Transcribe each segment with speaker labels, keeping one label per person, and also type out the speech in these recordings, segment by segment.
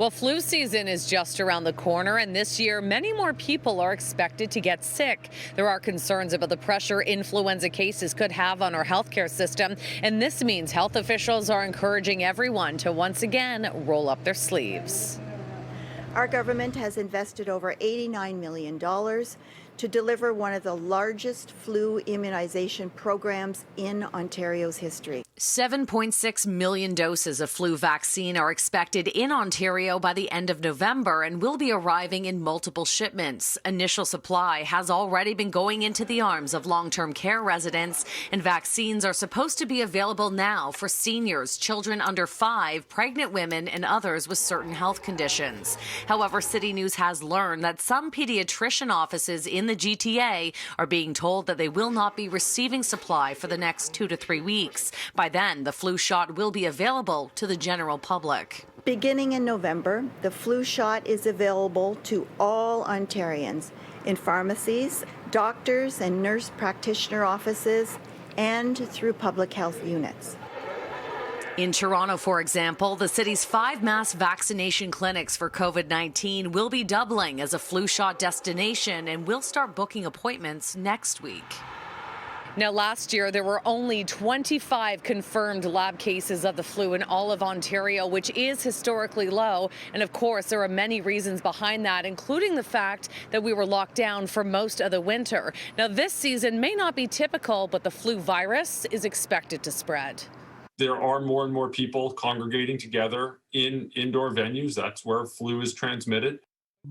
Speaker 1: Well, flu season is just around the corner, and this year, many more people are expected to get sick. There are concerns about the pressure influenza cases could have on our healthcare system, and this means health officials are encouraging everyone to once again roll up their sleeves.
Speaker 2: Our government has invested over $89 million to deliver one of the largest flu immunization programs in Ontario's history.
Speaker 1: 7.6 million doses of flu vaccine are expected in Ontario by the end of November and will be arriving in multiple shipments. Initial supply has already been going into the arms of long-term care residents, and vaccines are supposed to be available now for seniors, children under 5, pregnant women, and others with certain health conditions. However, CityNews has learned that some pediatrician offices in the GTA are being told that they will not be receiving supply for the next 2 to 3 weeks. By then, the flu shot will be available to the general public.
Speaker 2: Beginning in November, the flu shot is available to all Ontarians in pharmacies, doctors and nurse practitioner offices, and through public health units.
Speaker 1: In Toronto, for example, the city's 5 mass vaccination clinics for COVID-19 will be doubling as a flu shot destination and will start booking appointments next week. Now, last year, there were only 25 confirmed lab cases of the flu in all of Ontario, which is historically low. And of course, there are many reasons behind that, including the fact that we were locked down for most of the winter. Now, this season may not be typical, but the flu virus is expected to spread.
Speaker 3: There are more and more people congregating together in indoor venues. That's where flu is transmitted.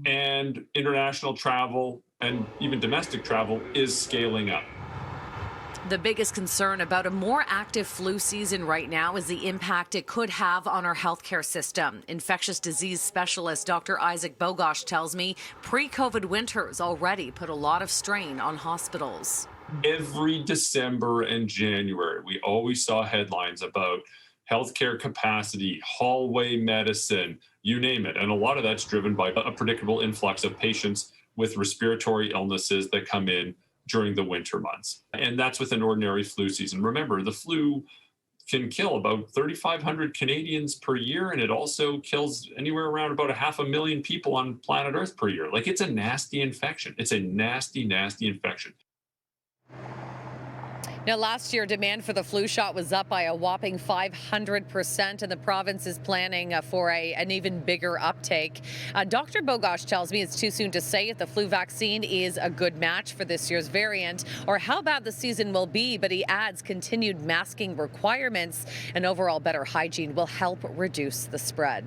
Speaker 3: And international travel and even domestic travel is scaling up.
Speaker 1: The biggest concern about a more active flu season right now is the impact it could have on our healthcare system. Infectious disease specialist Dr. Bogash tells me pre-COVID winters already put a lot of strain on hospitals.
Speaker 3: Every December and January, we always saw headlines about healthcare capacity, hallway medicine, you name it. And a lot of that's driven by a predictable influx of patients with respiratory illnesses that come in during the winter months. And that's with an ordinary flu season. Remember, the flu can kill about 3,500 Canadians per year, and it also kills anywhere around about 500,000 people on planet Earth per year. Like, it's a nasty infection. It's a nasty, nasty infection.
Speaker 1: Now, last year, demand for the flu shot was up by a whopping 500%, and the province is planning for an even bigger uptake. Dr. Bogash tells me it's too soon to say if the flu vaccine is a good match for this year's variant or how bad the season will be, but he adds continued masking requirements and overall better hygiene will help reduce the spread.